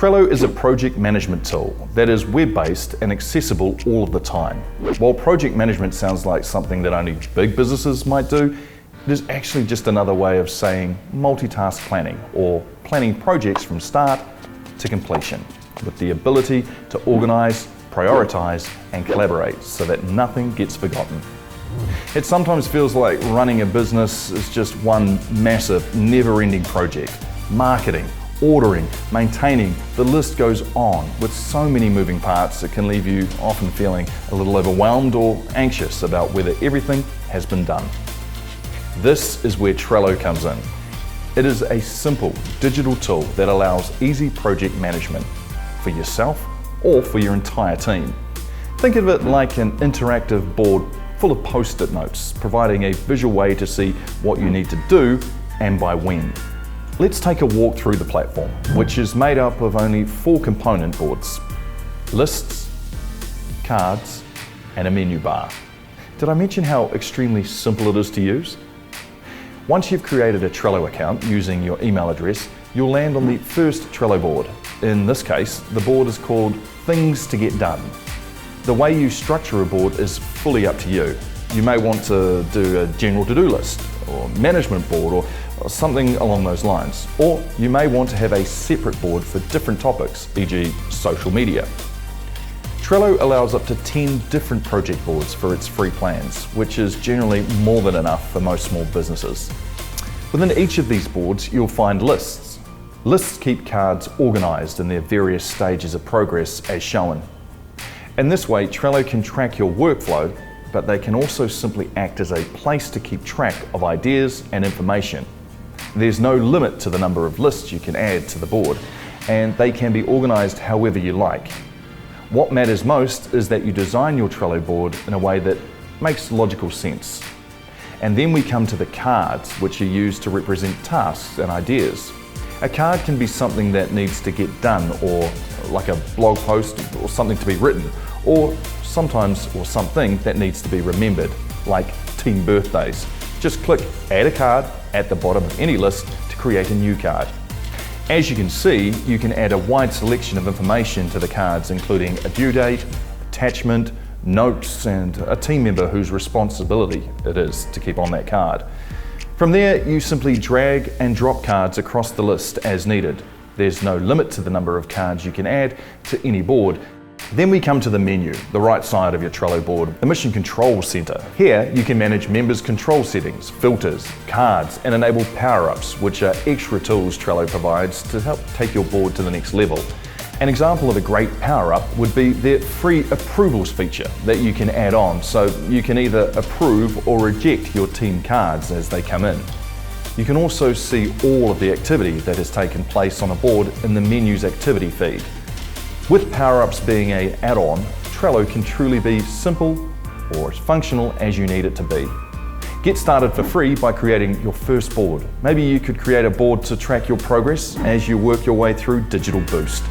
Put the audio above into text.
Trello is a project management tool that is web-based and accessible all of the time. While project management sounds like something that only big businesses might do, it is actually just another way of saying multitask planning, or planning projects from start to completion, with the ability to organise, prioritise and collaborate so that nothing gets forgotten. It sometimes feels like running a business is just one massive, never-ending project. Marketing, ordering, maintaining, the list goes on. With so many moving parts, it can leave you often feeling a little overwhelmed or anxious about whether everything has been done. This is where Trello comes in. It is a simple digital tool that allows easy project management for yourself or for your entire team. Think of it like an interactive board full of post-it notes, providing a visual way to see what you need to do and by when. Let's take a walk through the platform, which is made up of only 4 component boards: lists, cards, and a menu bar. Did I mention how extremely simple it is to use? Once you've created a Trello account using your email address, you'll land on the first Trello board. In this case, the board is called Things to Get Done. The way you structure a board is fully up to you. You may want to do a general to-do list, or management board, or something along those lines. Or you may want to have a separate board for different topics, e.g. social media. Trello allows up to 10 different project boards for its free plans, which is generally more than enough for most small businesses. Within each of these boards, you'll find lists. Lists keep cards organised in their various stages of progress as shown. In this way, Trello can track your workflow, but they can also simply act as a place to keep track of ideas and information. There's no limit to the number of lists you can add to the board, and they can be organised however you like. What matters most is that you design your Trello board in a way that makes logical sense. And then we come to the cards, which are used to represent tasks and ideas. A card can be something that needs to get done, or like a blog post, or something to be written, or sometimes something that needs to be remembered, like team birthdays. Just click Add a Card at the bottom of any list to create a new card. As you can see, you can add a wide selection of information to the cards, including a due date, attachment, notes, and a team member whose responsibility it is to keep on that card. From there, you simply drag and drop cards across the list as needed. There's no limit to the number of cards you can add to any board. Then we come to the menu, the right side of your Trello board, the Mission Control Center. Here, you can manage members' control settings, filters, cards, and enable power-ups, which are extra tools Trello provides to help take your board to the next level. An example of a great power-up would be their free approvals feature that you can add on, so you can either approve or reject your team cards as they come in. You can also see all of the activity that has taken place on a board in the menu's activity feed. With power-ups being an add-on, Trello can truly be simple or as functional as you need it to be. Get started for free by creating your first board. Maybe you could create a board to track your progress as you work your way through Digital Boost.